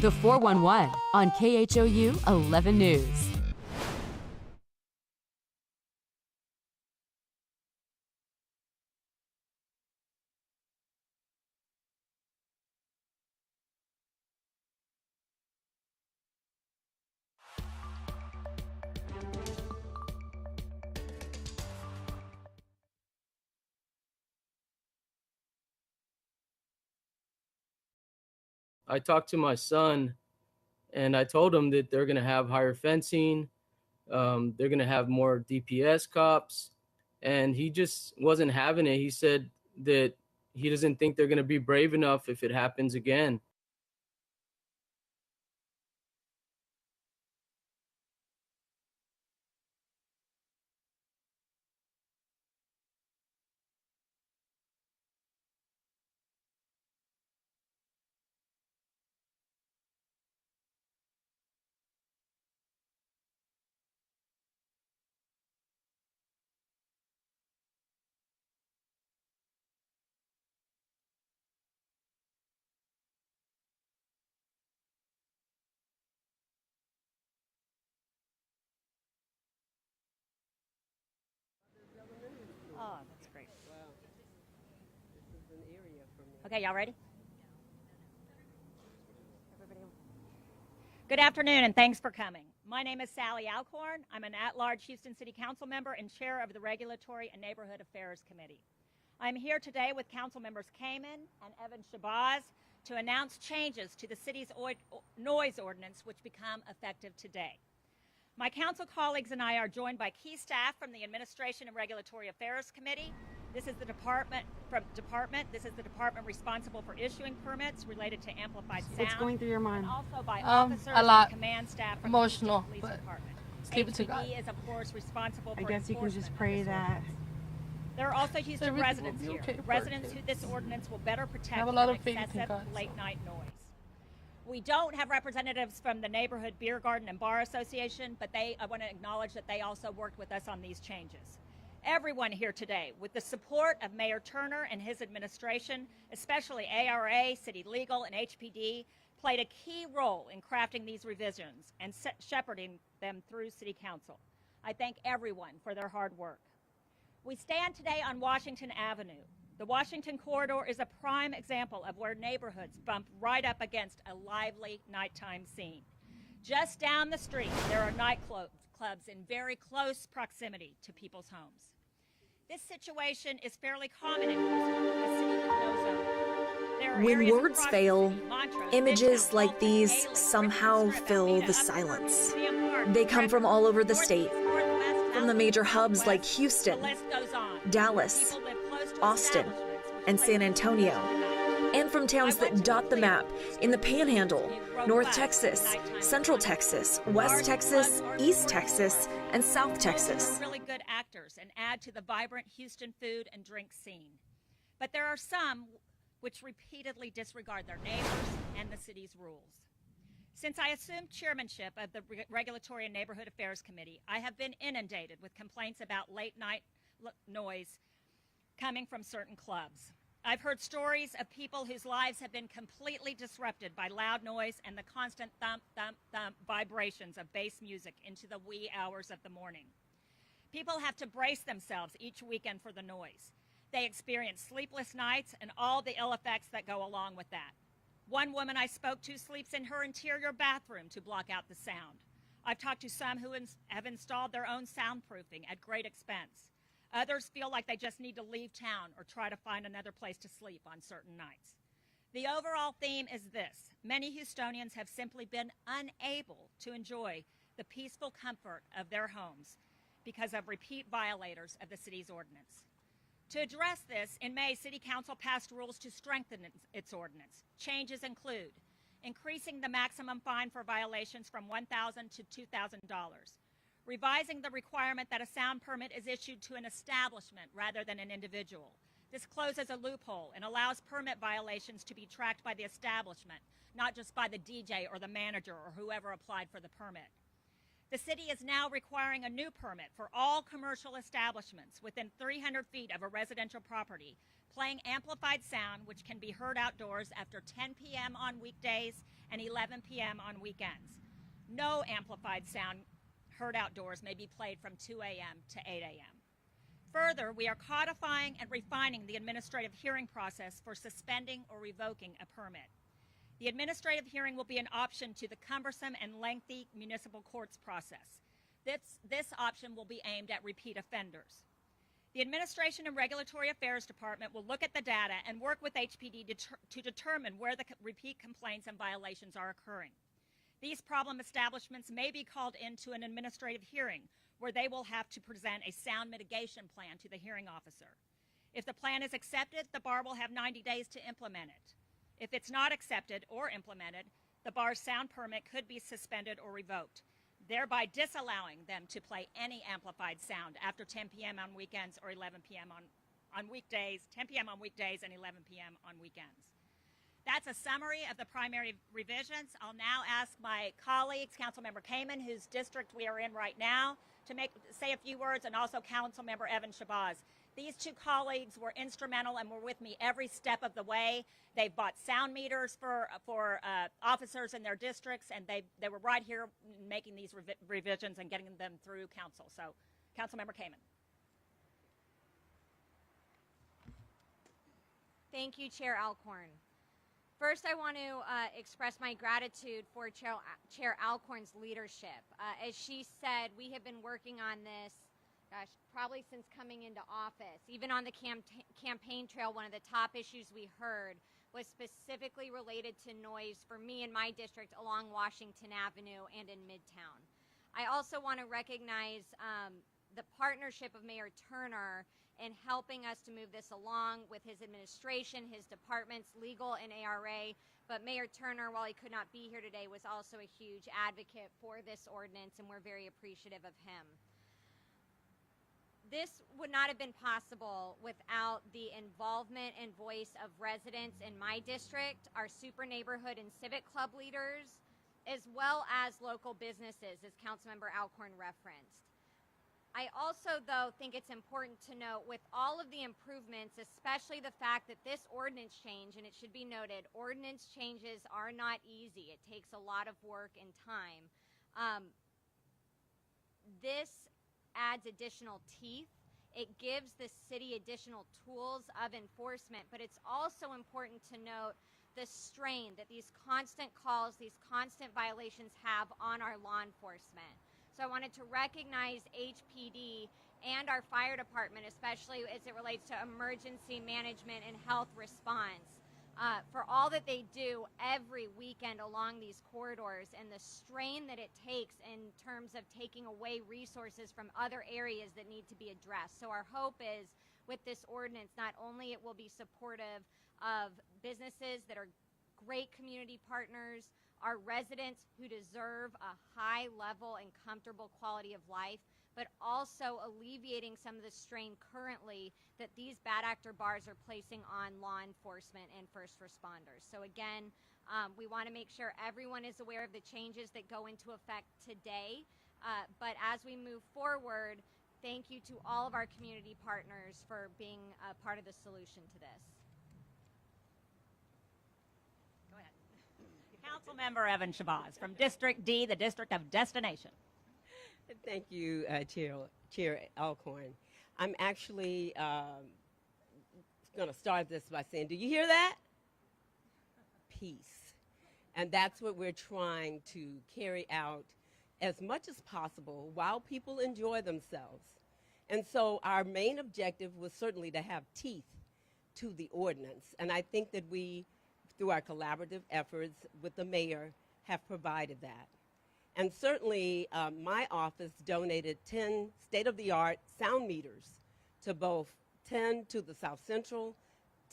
The 411 on KHOU 11 News. I talked to my son and I told him that they're going to have higher fencing. They're going to have more DPS cops. And he just wasn't having it. He said that he doesn't think they're going to be brave enough if it happens again. Oh, that's great. Wow. This is an area for me. Okay, y'all ready? Everybody. Good afternoon, and thanks for coming. My name is Sally Alcorn. I'm an at-large Houston City Council member and chair of the Regulatory and Neighborhood Affairs Committee. I'm here today with Council members Kamen and Evan Shabazz to announce changes to the city's noise ordinance, which become effective today. My council colleagues and I are joined by key staff from the Administration and Regulatory Affairs Committee. This is the department responsible for issuing permits related to amplified sound. What's going through your mind? And also by officers a lot. and command staff from Emotional, the Police but Department. let's keep it to God. HPD is, of course, responsible for I guess you can just enforcement pray of this that. ordinance. There are also Houston everything residents will be here. okay for Residents it. who this ordinance will better protect Have a from lot of faith in excessive God, so. late-night noise. We don't have representatives from the Neighborhood Beer Garden and Bar Association, but I want to acknowledge that they also worked with us on these changes. Everyone here today, with the support of Mayor Turner and his administration, especially ARA, City Legal, and HPD, played a key role in crafting these revisions and shepherding them through City Council. I thank everyone for their hard work. We stand today on Washington Avenue. The Washington corridor is a prime example of where neighborhoods bump right up against a lively nighttime scene. Just down the street, there are nightclubs in very close proximity to people's homes. This situation is fairly common in Houston, a city with no zone. There are When areas words across the fail, city, Montrose, images Midtown, like Fulton, these Haley, somehow Richmond, Strip, fill Alameda, the Upper silence. Museum Park, They come from all over the Northeast, state, Northwest, from the major hubs like Southwest, Houston, the list goes on. Dallas, People live close to Austin, establishments, which and places San Antonio, tonight. and from towns that dot the map in the Panhandle, North Texas, Central Texas, West Texas, East Texas, and South Texas. Those are really good actors and add to the vibrant Houston food and drink scene. But there are some which repeatedly disregard their neighbors and the city's rules. Since I assumed chairmanship of the Regulatory and Neighborhood Affairs Committee, I have been inundated with complaints about late-night noise coming from certain clubs. I've heard stories of people whose lives have been completely disrupted by loud noise and the constant thump, thump, thump vibrations of bass music into the wee hours of the morning. People have to brace themselves each weekend for the noise. They experience sleepless nights and all the ill effects that go along with that. One woman I spoke to sleeps in her interior bathroom to block out the sound. I've talked to some who have installed their own soundproofing at great expense. Others feel like they just need to leave town or try to find another place to sleep on certain nights. The overall theme is this: many Houstonians have simply been unable to enjoy the peaceful comfort of their homes because of repeat violators of the city's ordinance. To address this, in May, City Council passed rules to strengthen its ordinance. Changes include increasing the maximum fine for violations from $1,000 to $2,000, revising the requirement that a sound permit is issued to an establishment rather than an individual. This closes a loophole and allows permit violations to be tracked by the establishment, not just by the DJ or the manager or whoever applied for the permit. The city is now requiring a new permit for all commercial establishments within 300 feet of a residential property playing amplified sound which can be heard outdoors after 10 p.m. on weekdays and 11 p.m. on weekends. No amplified sound heard outdoors may be played from 2 a.m. to 8 a.m. Further, we are codifying and refining the administrative hearing process for suspending or revoking a permit. The administrative hearing will be an option to the cumbersome and lengthy municipal courts process. This option will be aimed at repeat offenders. The Administration and Regulatory Affairs Department will look at the data and work with HPD to determine where the repeat complaints and violations are occurring. These problem establishments may be called into an administrative hearing where they will have to present a sound mitigation plan to the hearing officer. If the plan is accepted, the bar will have 90 days to implement it. If it's not accepted or implemented, the bar's sound permit could be suspended or revoked, thereby disallowing them to play any amplified sound after 10 p.m. on weekends or 11 p.m. on weekdays, 10 p.m. on weekdays and 11 p.m. on weekends. That's a summary of the primary revisions. I'll now ask my colleagues, Councilmember Kamen, whose district we are in right now, to say a few words, and also Councilmember Evan Shabazz. These two colleagues were instrumental and were with me every step of the way. They've bought sound meters for officers in their districts, and they were right here making these revisions and getting them through council. So, Councilmember Kamen. Thank you, Chair Alcorn. First, I want to express my gratitude for Chair Alcorn's leadership. As she said, we have been working on this, probably since coming into office. Even on the campaign trail, one of the top issues we heard was specifically related to noise for me in my district along Washington Avenue and in Midtown. I also want to recognize the partnership of Mayor Turner in helping us to move this along with his administration, his departments, legal and ARA. But Mayor Turner, while he could not be here today, was also a huge advocate for this ordinance, and we're very appreciative of him. This would not have been possible without the involvement and voice of residents in my district, our super neighborhood and civic club leaders, as well as local businesses, as Councilmember Alcorn referenced. I also, though, think it's important to note with all of the improvements, especially the fact that this ordinance change, and it should be noted, ordinance changes are not easy. It takes a lot of work and time. This adds additional teeth. It gives the city additional tools of enforcement, but it's also important to note the strain that these constant calls, these constant violations have on our law enforcement. So I wanted to recognize HPD and our fire department, especially as it relates to emergency management and health response, for all that they do every weekend along these corridors and the strain that it takes in terms of taking away resources from other areas that need to be addressed. So our hope is with this ordinance, not only it will be supportive of businesses that are great community partners, our residents who deserve a high level and comfortable quality of life, but also alleviating some of the strain currently that these bad actor bars are placing on law enforcement and first responders. So again, we want to make sure everyone is aware of the changes that go into effect today, but as we move forward, thank you to all of our community partners for being a part of the solution to this. Councilmember Evan Shabazz from District D, the District of Destination. Thank you, Chair Alcorn. I'm actually going to start this by saying, do you hear that? Peace. And that's what we're trying to carry out as much as possible while people enjoy themselves. And so our main objective was certainly to have teeth to the ordinance. And I think that we, through our collaborative efforts with the mayor, have provided that. And certainly my office donated 10 state-of-the-art sound meters to both 10 to the South Central,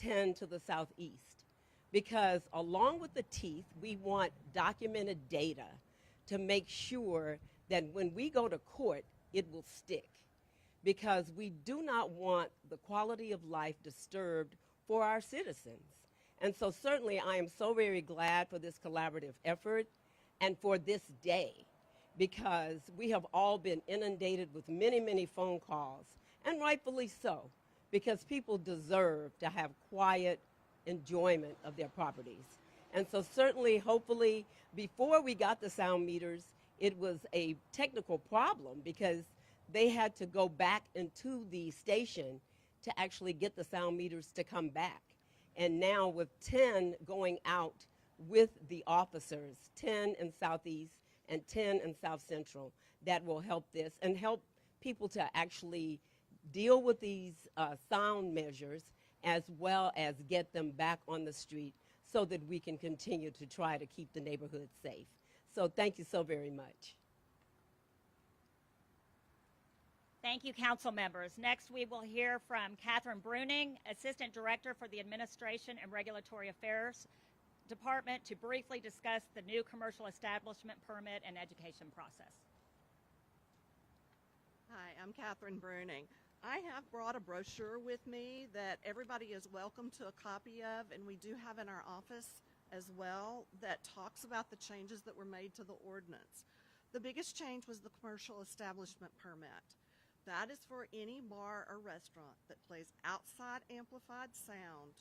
10 to the Southeast. Because along with the teeth, we want documented data to make sure that when we go to court, it will stick. Because we do not want the quality of life disturbed for our citizens. And so certainly I am so very glad for this collaborative effort and for this day, because we have all been inundated with many, many phone calls, and rightfully so, because people deserve to have quiet enjoyment of their properties. And so certainly, hopefully, before we got the sound meters, it was a technical problem because they had to go back into the station to actually get the sound meters to come back. And now with 10 going out with the officers, 10 in Southeast and 10 in South Central, that will help this and help people to actually deal with these sound measures as well as get them back on the street so that we can continue to try to keep the neighborhood safe. So thank you so very much. Thank you, council members. Next, we will hear from Catherine Bruning, Assistant Director for the Administration and Regulatory Affairs Department, to briefly discuss the new commercial establishment permit and education process. Hi, I'm Catherine Bruning. I have brought a brochure with me that everybody is welcome to a copy of, and we do have in our office as well, that talks about the changes that were made to the ordinance. The biggest change was the commercial establishment permit. That is for any bar or restaurant that plays outside amplified sound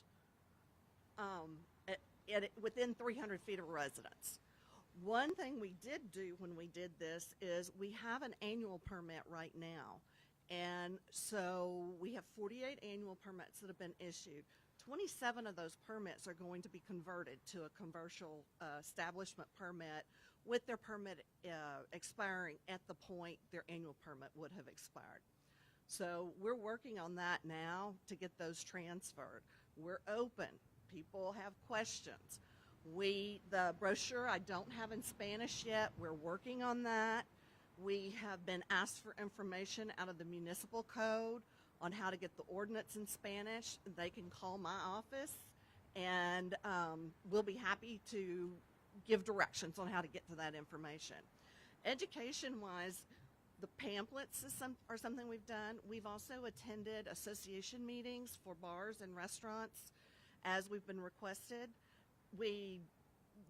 within 300 feet of a residence. One thing we did do when we did this is we have an annual permit right now. And so we have 48 annual permits that have been issued. 27 of those permits are going to be converted to a commercial establishment permit, with their permit expiring at the point their annual permit would have expired. So we're working on that now to get those transferred. We're open. People have questions. The brochure I don't have in Spanish yet. We're working on that. We have been asked for information out of the municipal code on how to get the ordinance in Spanish. They can call my office, and we'll be happy to give directions on how to get to that information. Education-wise, the pamphlets are something we've done. We've also attended association meetings for bars and restaurants as we've been requested.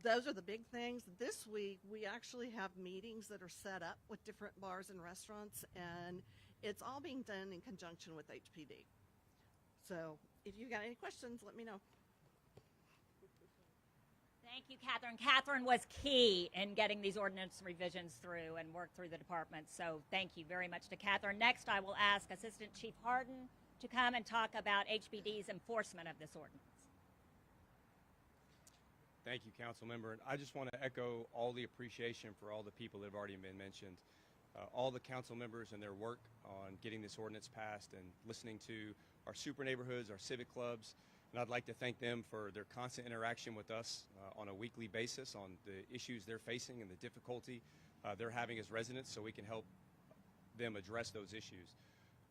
Those are the big things. This week, we actually have meetings that are set up with different bars and restaurants, and it's all being done in conjunction with HPD. So if you've got any questions, let me know. Thank you, Catherine. Catherine was key in getting these ordinance revisions through and worked through the department. So thank you very much to Catherine. Next, I will ask Assistant Chief Harden to come and talk about HPD's enforcement of this ordinance. Thank you, Council Member. And I just want to echo all the appreciation for all the people that have already been mentioned. All the council members and their work on getting this ordinance passed and listening to our super neighborhoods, our civic clubs. And I'd like to thank them for their constant interaction with us on a weekly basis on the issues they're facing and the difficulty they're having as residents, so we can help them address those issues.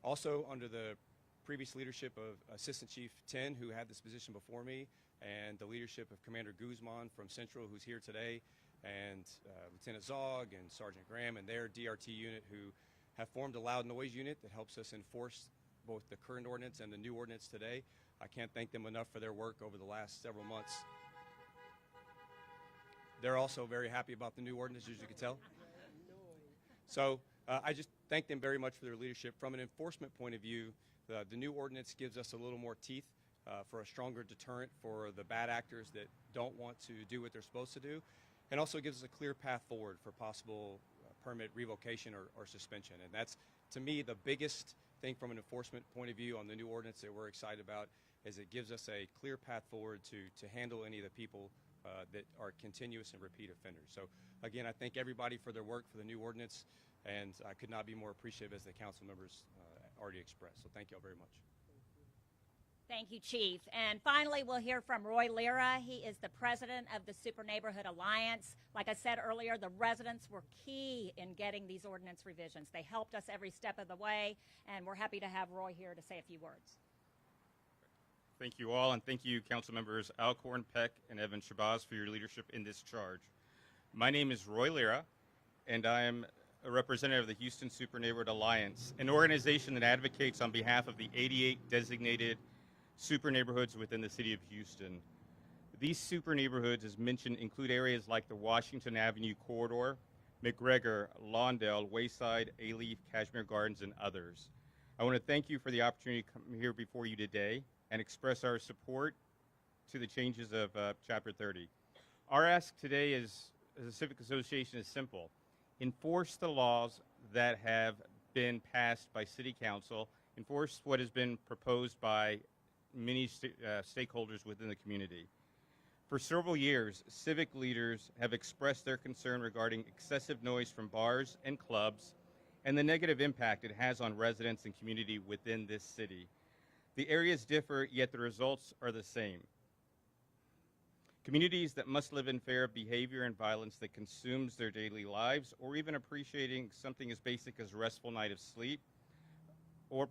Also, under the previous leadership of Assistant Chief Tin, who had this position before me, and the leadership of Commander Guzman from Central, who's here today, and Lieutenant Zog and Sergeant Graham and their DRT unit, who have formed a loud noise unit that helps us enforce both the current ordinance and the new ordinance today. I can't thank them enough for their work over the last several months. They're also very happy about the new ordinance, as you can tell. So I just thank them very much for their leadership. From an enforcement point of view, the new ordinance gives us a little more teeth for a stronger deterrent for the bad actors that don't want to do what they're supposed to do, and also gives us a clear path forward for possible permit revocation or suspension. And that's, to me, the biggest thing from an enforcement point of view on the new ordinance that we're excited about, is it gives us a clear path forward to handle any of the people that are continuous and repeat offenders. So again, I thank everybody for their work for the new ordinance, and I could not be more appreciative, as the council members already expressed. So thank you all very much. Thank you, Chief. And finally, we'll hear from Roy Lira. He is the president of the Super Neighborhood Alliance. Like I said earlier, the residents were key in getting these ordinance revisions. They helped us every step of the way, and we're happy to have Roy here to say a few words. Thank you all, and thank you, council members Alcorn, Peck, and Evan Shabazz, for your leadership in this charge. My name is Roy Lira, and I am a representative of the Houston Super Neighborhood Alliance, an organization that advocates on behalf of the 88 designated super neighborhoods within the city of Houston. These super neighborhoods, as mentioned, include areas like the Washington Avenue corridor, McGregor, Lawndale, Wayside, A-Leaf, Cashmere Gardens, and others. I want to thank you for the opportunity to come here before you today and express our support to the changes of Chapter 30. Our ask today as a civic association is simple. Enforce the laws that have been passed by City Council, enforce what has been proposed by many stakeholders within the community. For several years, civic leaders have expressed their concern regarding excessive noise from bars and clubs and the negative impact it has on residents and community within this city. The areas differ, yet the results are the same. Communities that must live in fear of behavior and violence that consumes their daily lives, or even appreciating something as basic as a restful night of sleep, or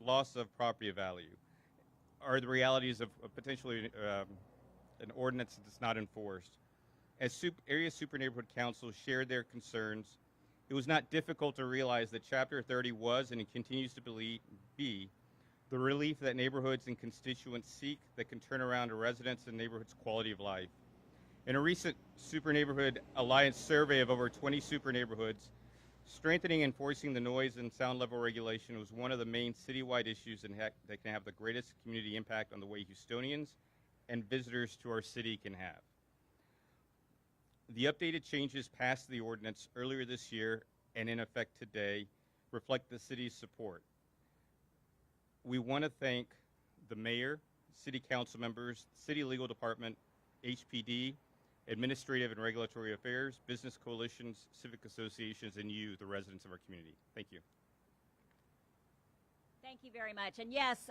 loss of property value, are the realities of potentially an ordinance that's not enforced. As area super neighborhood councils shared their concerns, it was not difficult to realize that Chapter 30 was and it continues to be the relief that neighborhoods and constituents seek that can turn around a residents' and neighborhoods' quality of life. In a recent Super Neighborhood Alliance survey of over 20 super neighborhoods, strengthening and enforcing the noise and sound level regulation was one of the main citywide issues that can have the greatest community impact on the way Houstonians and visitors to our city can have. The updated changes passed the ordinance earlier this year and in effect today reflect the city's support. We want to thank the mayor, city council members, city legal department, HPD, administrative and regulatory affairs, business coalitions, civic associations, and you, the residents of our community. Thank you. Thank you very much. And yes,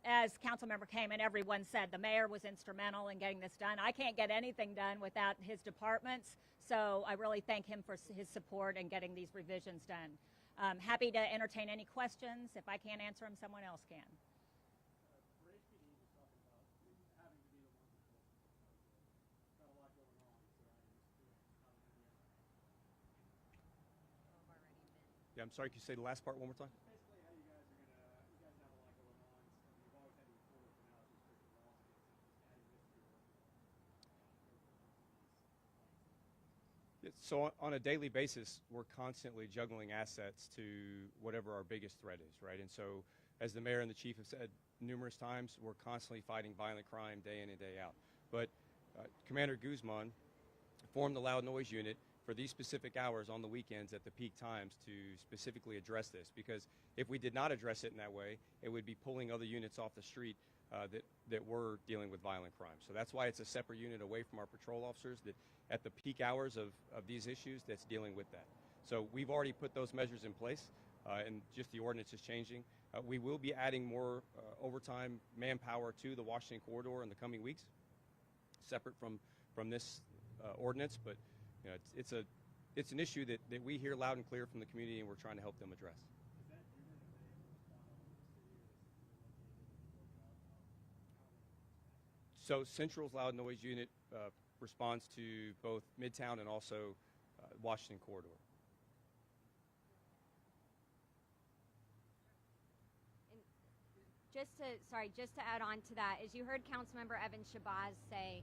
as Councilmember came and everyone said, the mayor was instrumental in getting this done. I can't get anything done without his departments, so I really thank him for his support in getting these revisions done. Happy to entertain any questions. If I can't answer them, someone else can. Yeah, I'm sorry, can you say the last part one more time? So on a daily basis, we're constantly juggling assets to whatever our biggest threat is, right? And so as the mayor and the chief have said numerous times, we're constantly fighting violent crime day in and day out. But Commander Guzman formed the loud noise unit for these specific hours on the weekends at the peak times to specifically address this, because if we did not address it in that way, it would be pulling other units off the street that were dealing with violent crime. So that's why it's a separate unit away from our patrol officers that at the peak hours of these issues that's dealing with that. So we've already put those measures in place and just the ordinance is changing. We will be adding more overtime manpower to the Washington corridor in the coming weeks, separate from this ordinance, but you know, it's an issue that we hear loud and clear from the community and we're trying to help them address. So Central's loud noise unit responds to both Midtown and also Washington corridor. And just to add on to that, as you heard Councilmember Evan Shabazz say,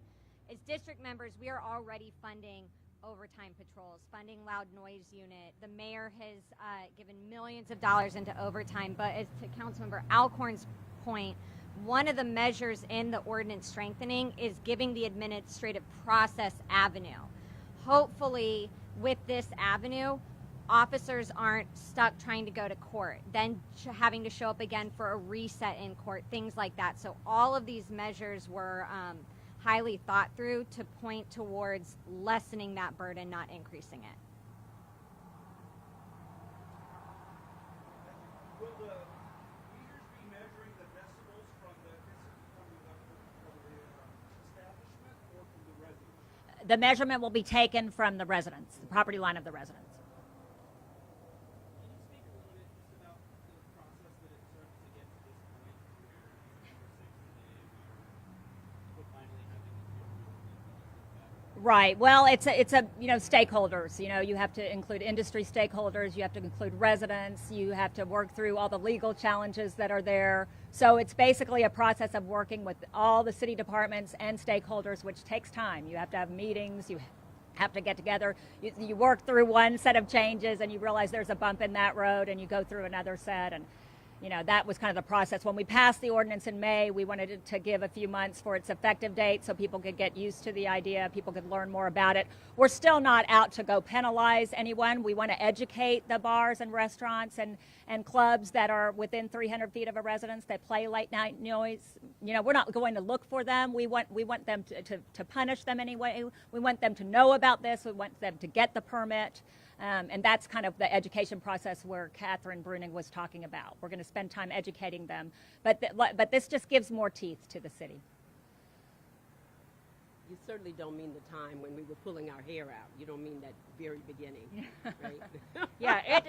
as district members, we are already funding overtime patrols, funding loud noise unit. The mayor has given millions of dollars into overtime, but as to Councilmember Alcorn's point, one of the measures in the ordinance strengthening is giving the administrative process avenue. Hopefully, with this avenue, officers aren't stuck trying to go to court, then having to show up again for a reset in court, things like that. So all of these measures were highly thought through to point towards lessening that burden, not increasing it. Will the meters be measuring the decibels from the establishment or from the residents? The measurement will be taken from the residents, the property line of the residents. Can you speak a little bit just about the process that it took to get to this point where we're finally having a Right. Well, it's a stakeholders. You have to include industry stakeholders. You have to include residents. You have to work through all the legal challenges that are there. So it's basically a process of working with all the city departments and stakeholders, which takes time. You have to have meetings. You have to get together. You work through one set of changes and you realize there's a bump in that road and you go through another set. And that was kind of the process. When we passed the ordinance in May, we wanted to give a few months for its effective date so people could get used to the idea, people could learn more about it. We're still not out to go penalize anyone. We want to educate the bars and restaurants and clubs that are within 300 feet of a residence that play late night noise. We're not going to look for them. We want them to punish them anyway. We want them to know about this. We want them to get the permit. And that's kind of the education process where Catherine Bruning was talking about. We're going to spend time educating them. But this just gives more teeth to the city. You certainly don't mean the time when we were pulling our hair out. You don't mean that very beginning, right? Yeah,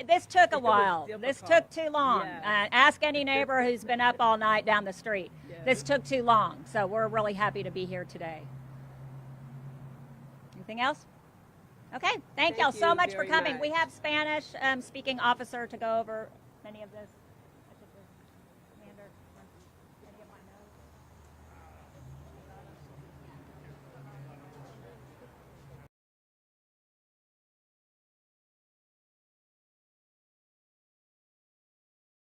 this took a while. This took too long. Yeah. Ask any neighbor who's been up all night down the street. Yeah. This took too long. So we're really happy to be here today. Anything else? Okay, thank y'all so much for coming. We have Spanish speaking officer to go over many of this. Commander, any of my notes.